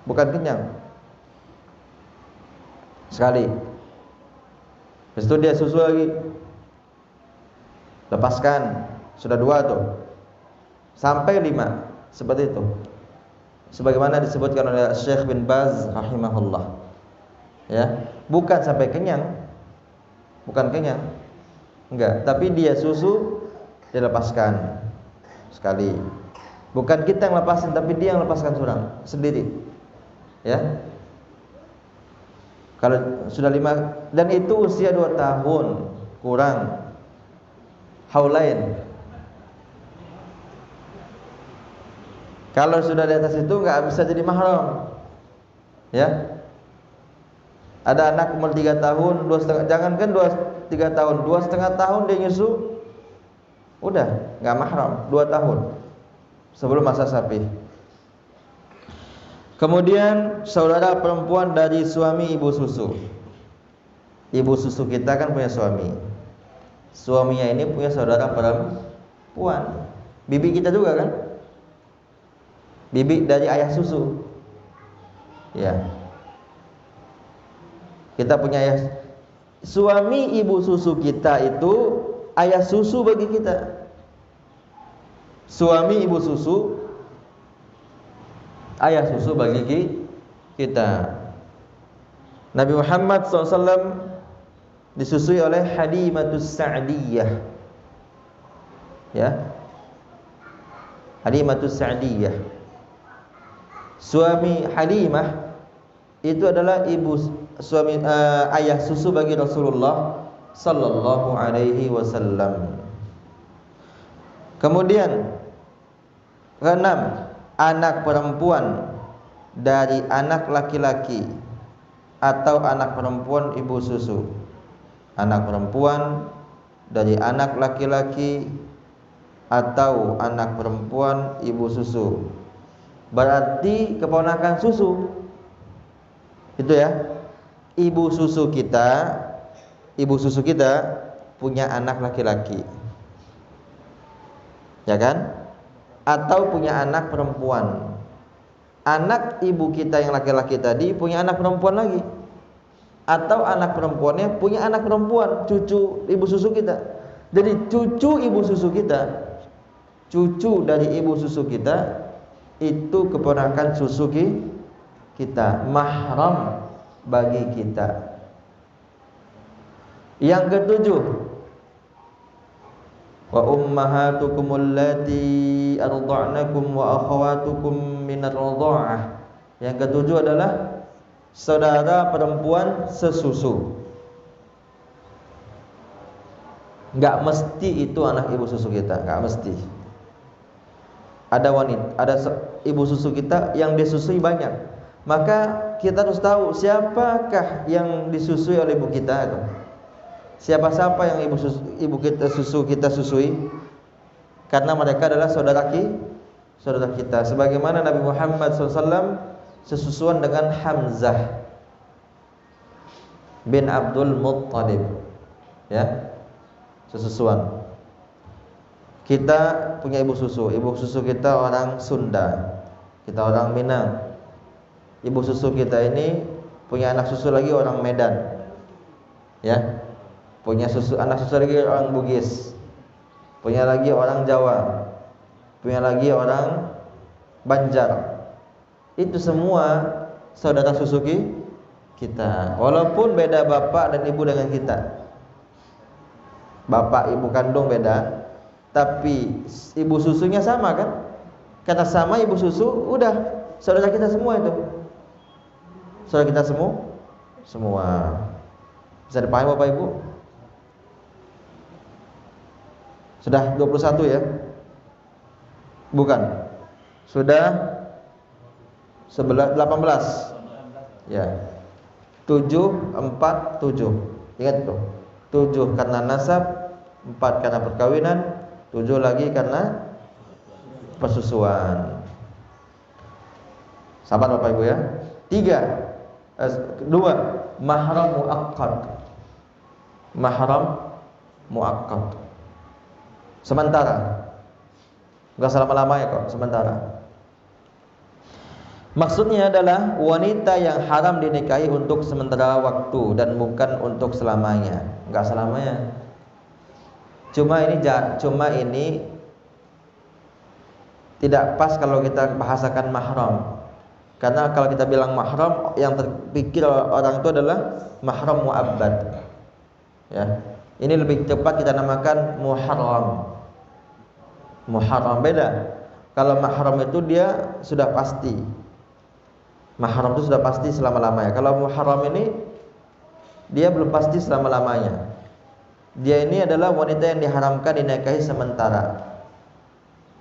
Bukan kenyang. Sekali. Habis itu dia susu lagi. Lepaskan. Sudah 2 tuh. Sampai 5. Seperti itu. Sebagaimana disebutkan oleh Syekh bin Baz rahimahullah. Ya, bukan sampai kenyang. Bukan kenyang. Enggak, tapi dia susu dilepaskan sekali. Bukan kita yang lepasin, tapi dia yang lepaskan sendiri. Ya. Kalau sudah 5 dan itu usia 2 tahun kurang. Haulain. Kalau sudah di atas itu nggak bisa jadi mahram. Ya. Ada anak umur 3 tahun, 2,5, jangankan 3 tahun, 2,5 tahun dia nyusu, udah nggak mahram, 2 tahun sebelum masa sapi. Kemudian saudara perempuan dari suami ibu susu. Ibu susu kita kan punya suami. Suaminya ini punya saudara perempuan. Bibi kita juga kan? Bibi dari ayah susu. Ya. Kita punya ayah. Suami ibu susu kita itu ayah susu bagi kita. Suami ibu susu ayah susu bagi kita. Nabi Muhammad SAW disusui oleh Halimatus Sa'diyah. Ya. Halimatus Sa'diyah. Suami Halimah itu adalah ayah susu bagi Rasulullah sallallahu alaihi wasallam. Kemudian keenam, anak perempuan dari anak laki-laki atau anak perempuan ibu susu. Anak perempuan dari anak laki-laki atau anak perempuan ibu susu. Berarti keponakan susu. Itu ya. Ibu susu kita punya anak laki-laki. Ya kan? Atau punya anak perempuan. Anak ibu kita yang laki-laki tadi punya anak perempuan lagi. Atau anak perempuannya punya anak perempuan, cucu ibu susu kita. Jadi cucu ibu susu kita, cucu dari ibu susu kita itu keponakan susu kita, mahram bagi kita. Yang ketujuh, wa ummahatukum allati arda'nakum wa akhawatukum minar radha'ah. Yang ketujuh adalah saudara perempuan sesusu. Enggak mesti itu anak ibu susu kita, enggak mesti. Ada wanita, ada ibu susu kita yang disusui banyak. Maka kita harus tahu siapakah yang disusui oleh ibu kita itu. Siapa-siapa yang ibu kita susui, karena mereka adalah saudara kita. Sebagaimana Nabi Muhammad SAW sesusuan dengan Hamzah bin Abdul Muttalib. Ya, sesusuan. Kita punya ibu susu. Ibu susu kita orang Sunda, kita orang Minang. Ibu susu kita ini punya anak susu lagi orang Medan. Ya. Punya anak susu lagi orang Bugis. Punya lagi orang Jawa. Punya lagi orang Banjar. Itu semua saudara susu kita. Walaupun beda bapak dan ibu dengan kita. Bapak ibu kandung beda, tapi ibu susunya sama kan? Karena sama ibu susu, udah saudara kita semua itu. Saudara kita semua. Bisa dipahami Bapak Ibu? Sudah 21 ya? Bukan. Sudah 18. Ya. 7, 4, 7. Ingat itu. 7 karena nasab, 4 karena perkawinan, 7 lagi karena persusuan. Sabar Bapak Ibu ya. 2, mahram muakkad. Mahram muakkad. Sementara. Enggak selama-lamanya kok, sementara. Maksudnya adalah wanita yang haram dinikahi untuk sementara waktu dan bukan untuk selamanya. Enggak selamanya. Cuma ini tidak pas kalau kita bahasakan mahram. Karena kalau kita bilang mahram, yang terpikir orang itu adalah mahram mu'abbad. Ya. Ini lebih tepat kita namakan muharram. Muharram beda. Kalau mahram itu dia sudah pasti. Mahram itu sudah pasti selama-lamanya. Kalau muharram ini dia belum pasti selama-lamanya. Dia ini adalah wanita yang diharamkan dinikahi sementara.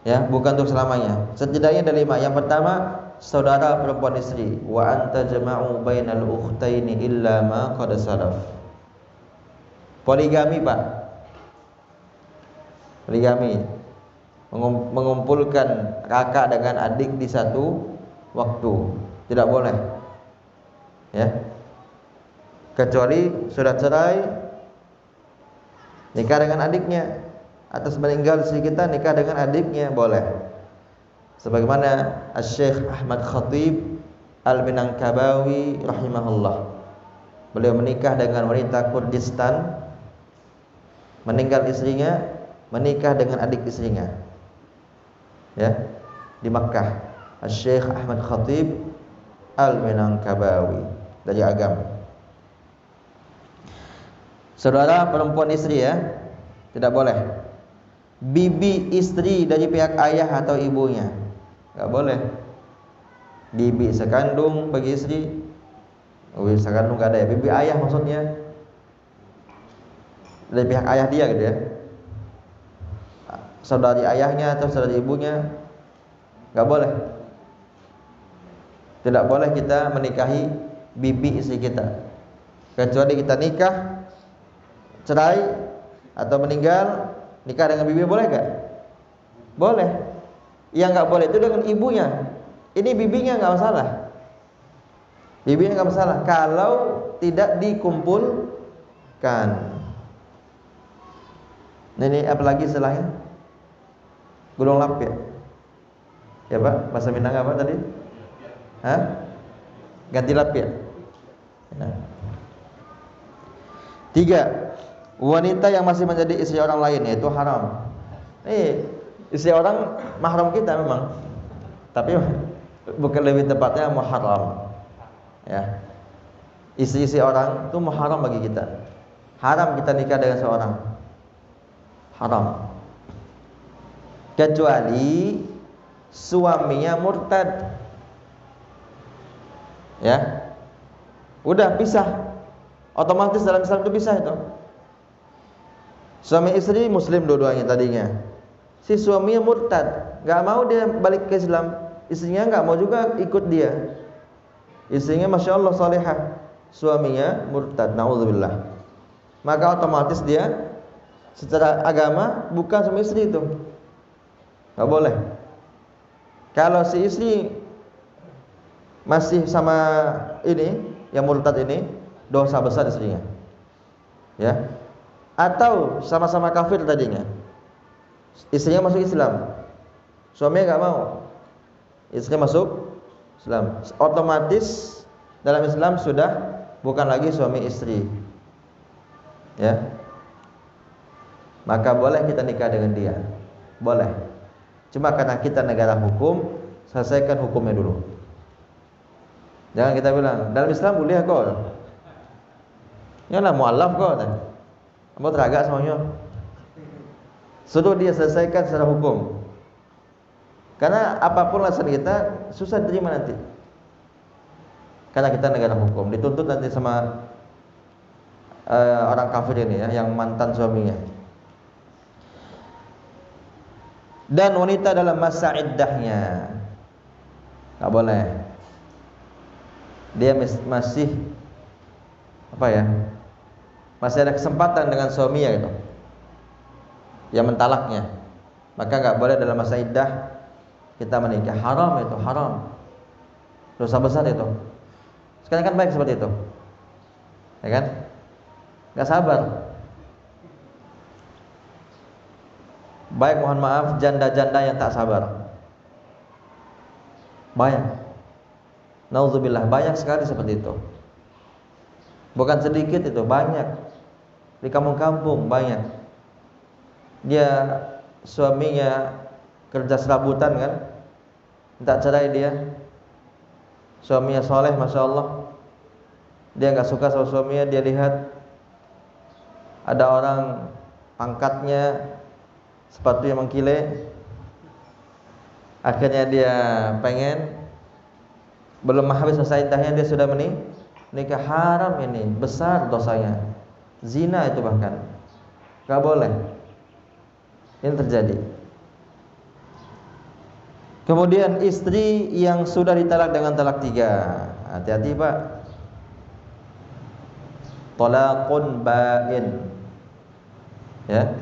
Ya, bukan untuk selamanya. Setidaknya ada 5. Yang pertama, saudara perempuan istri. Wa anta jama'u bainal ukhtaini illa ma qad salaf. Poligami, Pak. Poligami. Mengumpulkan kakak dengan adik di satu waktu. Tidak boleh. Ya. Kecuali sudah cerai, nikah dengan adiknya, atas meninggal istri kita nikah dengan adiknya boleh. Sebagaimana Syekh Ahmad Khatib Al-Minangkabawi rahimahullah, beliau menikah dengan wanita Kurdistan, meninggal istrinya, menikah dengan adik istrinya, ya, di Makkah. Syekh Ahmad Khatib Al-Minangkabawi dari Agam. Saudara perempuan istri, ya, tidak boleh. Bibi istri dari pihak ayah atau ibunya, nggak boleh. Bibi sekandung bagi istri, bibi sekandung nggak ada ya. Bibi ayah maksudnya dari pihak ayah dia gitu ya. Saudari ayahnya atau saudari ibunya, nggak boleh. Tidak boleh kita menikahi bibi istri kita, kecuali kita nikah, cerai atau meninggal, nikah dengan bibi boleh gak? Boleh. Yang gak boleh itu dengan ibunya. Ini bibinya gak masalah. Bibinya gak masalah kalau tidak dikumpulkan. Ini apalagi setelahnya? Gulung lap ya? Ya Pak, bahasa Minang apa tadi? Hah? Ganti lap ya? Nah. 3. Wanita yang masih menjadi istri orang lain, yaitu haram. Istri orang mahram kita memang, tapi bukan, lebih tepatnya muharram. Ya, istri orang itu muharram bagi kita. Haram kita nikah dengan seorang. Haram. Kecuali suaminya murtad. Ya, udah pisah. Otomatis dalam Islam itu pisah itu. Suami istri muslim dua-duanya tadinya. Si suaminya murtad, nggak mau dia balik ke Islam. Istrinya nggak mau juga ikut dia. Istrinya masya Allah salihah, suaminya murtad, naudzubillah. Maka otomatis dia secara agama bukan suami istri itu. Nggak boleh. Kalau si istri masih sama ini, yang murtad ini, dosa besar istrinya. Ya. Atau sama-sama kafir tadinya, istrinya masuk Islam, suaminya nggak mau, istrinya masuk Islam, otomatis dalam Islam sudah bukan lagi suami istri, ya. Maka boleh kita nikah dengan dia, boleh. Cuma karena kita negara hukum, selesaikan hukumnya dulu. Jangan kita bilang dalam Islam boleh kok, nyala mualaf kok. Mau teragak semuanya, suruh dia selesaikan secara hukum. Karena apapun alasan kita susah diterima nanti. Karena kita negara hukum, dituntut nanti sama orang kafir ini ya, yang mantan suaminya. Dan wanita dalam masa iddahnya nggak boleh. Dia masih apa ya? Masih ada kesempatan dengan suaminya gitu, yang mentalaknya, maka nggak boleh dalam masa iddah kita menikah. Haram itu, haram, dosa besar itu. Sekarang kan baik seperti itu, ya kan? Nggak sabar. Baik, mohon maaf, janda-janda yang tak sabar banyak. Nauzubillah, banyak sekali seperti itu. Bukan sedikit itu, banyak. Di kampung-kampung banyak. Dia suaminya kerja serabutan kan, minta cerai dia. Suaminya soleh, masya Allah. Dia nggak suka sama suaminya. Dia lihat ada orang pangkatnya sepatunya mengkilai, Akhirnya dia pengen, belum habis selesai iddahnya dia sudah menikah. Haram ini, besar dosanya. Zina itu bahkan. Gak boleh. Ini terjadi. Kemudian istri yang sudah ditalak dengan talak 3. Hati-hati Pak. Talaqun ba'in. Ya.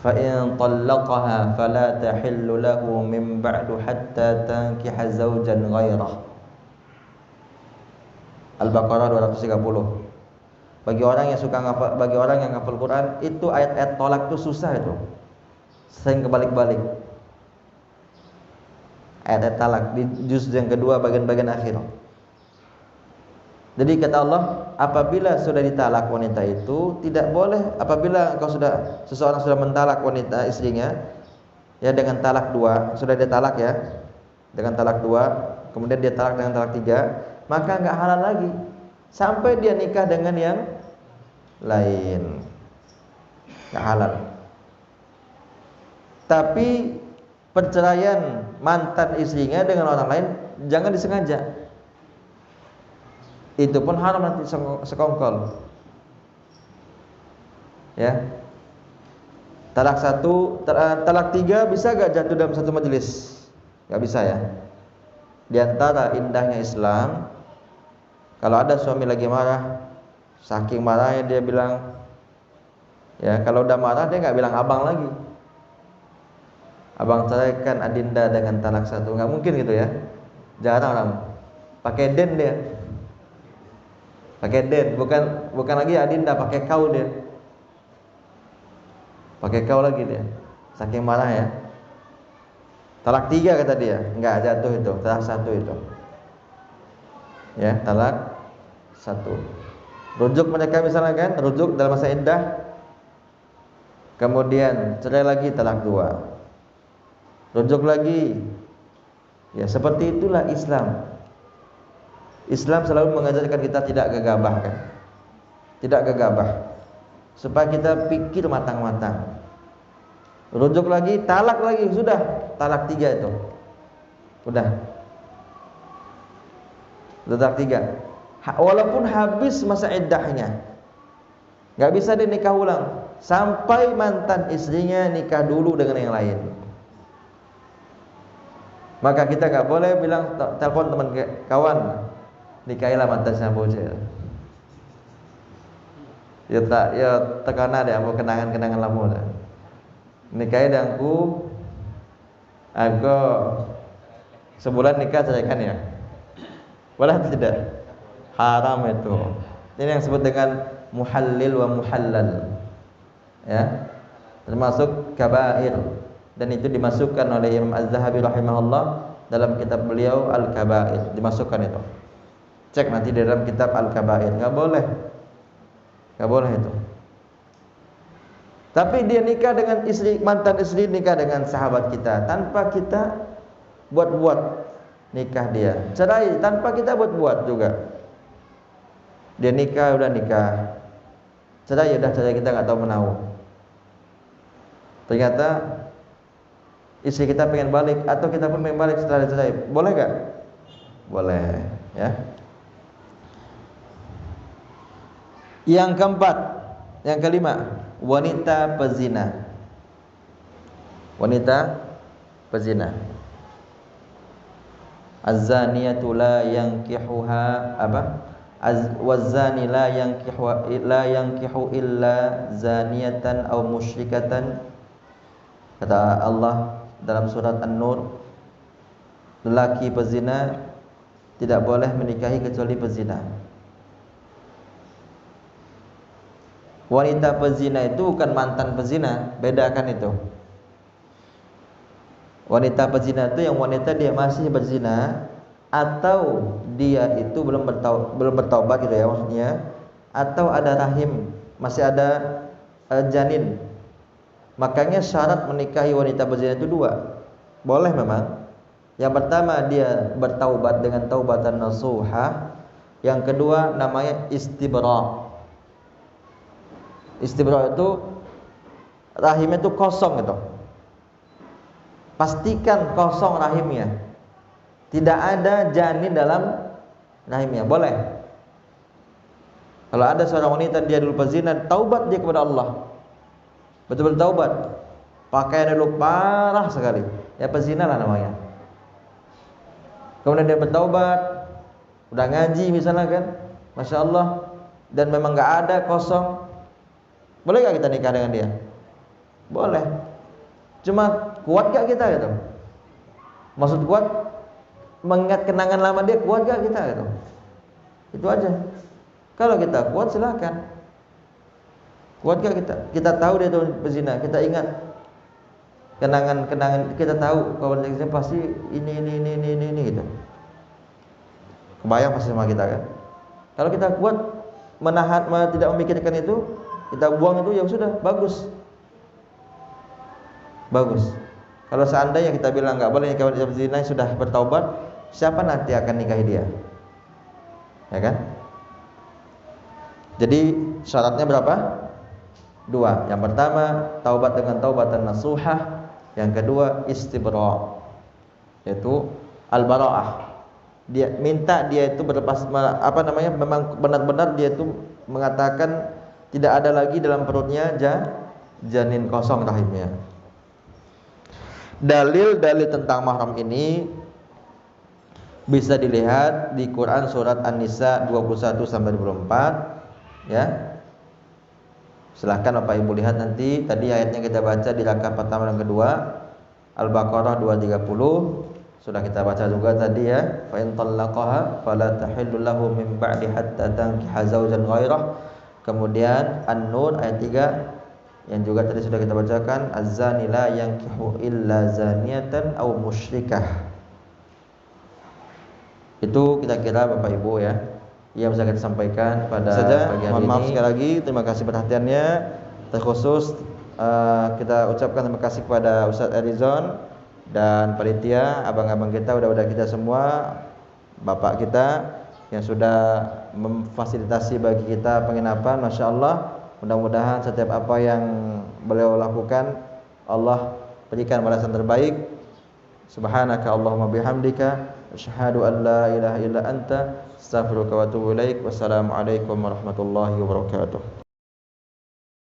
Fa in talaqaha fala tahillu lahu min ba'du hatta tankiha zawjan ghairah. Al-Baqarah 230. Bagi orang yang hafal Quran, itu ayat-ayat tolak itu susah itu. Sering kebalik-balik. Ayat-ayat talak di juz yang kedua bagian-bagian akhir. Jadi kata Allah, apabila sudah ditalak wanita itu tidak boleh, apabila seseorang sudah mentalak wanita istrinya ya dengan talak 2, sudah dia talak ya dengan talak 2, kemudian dia talak dengan talak 3, maka enggak halal lagi sampai dia nikah dengan yang lain. Enggak halal. Tapi perceraian mantan istrinya dengan orang lain jangan disengaja. Itu pun haram nanti sekongkol. Ya. Talak 1, talak 3 bisa gak jatuh dalam satu majelis? Gak bisa ya. Di antara indahnya Islam, kalau ada suami lagi marah, saking marahnya dia bilang, ya kalau udah marah dia gak bilang abang lagi. Abang ceraikan Adinda dengan talak 1, gak mungkin gitu ya. Jarang orang. Pakai den dia. Pakai den, bukan lagi Adinda, pakai kau dia. Pakai kau lagi dia. Saking marah ya. Talak 3 kata dia, enggak jatuh itu, talak 1 itu. Ya, talak 1. Rujuk mereka misalnya kan, rujuk dalam masa iddah. Kemudian cerai lagi talak 2. Rujuk lagi. Ya, seperti itulah Islam. Islam selalu mengajarkan kita tidak gegabah kan? Tidak gegabah. Supaya kita pikir matang-matang. Rujuk lagi, talak lagi, sudah. Talak 3 itu. Udah. Talak 3. Walaupun habis masa iddahnya. Gak bisa dia nikah ulang. Sampai mantan istrinya nikah dulu dengan yang lain. Maka kita gak boleh bilang, telepon teman kawan, nikahilah mantan saya bocil. Ya tak, ya tekana deh, aku kenangan-kenangan lama dah. Nikahi dangku, aku sebulan nikah ceraikan ya. Boleh atau tidak? Haram itu. Ini yang disebut dengan muhallil wa muhallal. Ya, termasuk kabair. Dan itu dimasukkan oleh Imam Az-Zahabi rahimahullah dalam kitab beliau Al-Kabair. Dimasukkan itu. Cek nanti di dalam kitab Al-Kabair. Enggak boleh. Enggak boleh itu. Tapi dia nikah dengan mantan istri nikah dengan sahabat kita tanpa kita buat-buat nikah dia. Cerai tanpa kita buat-buat juga. Dia nikah udah nikah. Cerai udah cerai, kita enggak tahu menahu. Ternyata istri kita pengen balik atau kita pun pengen balik setelah cerai. Boleh enggak? Boleh, ya. Yang keempat, yang kelima, wanita pezina. Wanita pezina. Az-zaniyatu la yankihuha apa? Waz-zani la yankihu illa zaniyatan aw musyrikatan. Kata Allah dalam surat An-Nur, lelaki pezina tidak boleh menikahi kecuali pezina. Wanita pezina itu bukan mantan pezina, bedakan itu. Wanita pezina itu yang wanita dia masih berzina atau dia itu belum bertaubat gitu ya maksudnya, atau ada rahim, masih ada janin. Makanya syarat menikahi wanita berzina itu 2. Boleh memang. Yang pertama dia bertaubat dengan taubatan nasuha. Yang kedua namanya istibra. Istibra itu rahimnya itu kosong gitu. pastikan kosong rahimnya, tidak ada janin dalam rahimnya. Boleh. Kalau ada seorang wanita dia dulu pezina, taubat dia kepada Allah, betul-betul taubat, pakaian dulu parah sekali, ya pezina lah namanya. Kemudian dia bertaubat, udah ngaji misalnya kan, masya Allah, dan memang nggak ada, kosong, boleh nggak kita nikah dengan dia? Boleh. Cuma kuat gak kita gitu? Maksud kuat, mengingat kenangan lama dia, kuat gak kita gitu? Itu aja. Kalau kita kuat silakan. Kuat gak kita? Kita tahu dia itu pezina, kita ingat kenangan-kenangan, kita tahu kalau dia pasti ini gitu. Kebayang pasti sama kita kan? Kalau kita kuat menahan, tidak memikirkan itu, kita buang itu, ya sudah, bagus. Bagus. Kalau seandainya kita bilang nggak boleh nikah dengan zina, sudah bertaubat, siapa nanti akan nikahi dia? Ya kan? Jadi syaratnya berapa? 2. Yang pertama, taubat dengan taubatan nasuhah. Yang kedua, istibra', yaitu al-bara'ah. Dia minta dia itu berlepas, memang benar-benar dia itu mengatakan tidak ada lagi dalam perutnya janin, kosong rahimnya. Dalil-dalil tentang mahram ini bisa dilihat di Quran surat An-Nisa 21 sampai 24, ya. Silahkan Bapak Ibu lihat nanti. Tadi ayatnya kita baca di rakaat pertama dan kedua, Al-Baqarah 230. Sudah kita baca juga tadi ya. Fa in talaqaha fala tahillu lahu min ba'di hatta tankiha zawjan ghairah. Kemudian An-Nur ayat 3 yang juga tadi sudah kita bacakan, az-zani la yankihu illa zaniyatan aw musyrikah. Itu kira-kira Bapak Ibu ya yang bisa kita sampaikan pada pagi hari ini. Mohon maaf sekali lagi, terima kasih perhatiannya. Terkhusus kita ucapkan terima kasih kepada Ustadz Erizon dan panitia, abang-abang kita, udah kita semua, bapak kita yang sudah memfasilitasi bagi kita penginapan. Masya Allah, mudah-mudahan setiap apa yang beliau lakukan Allah berikan balasan terbaik. Subhanaka Allahumma bihamdika asyhadu an la ilaha illa anta astaghfiruka wa atubu ilaik. Wassalamualaikum warahmatullahi wabarakatuh.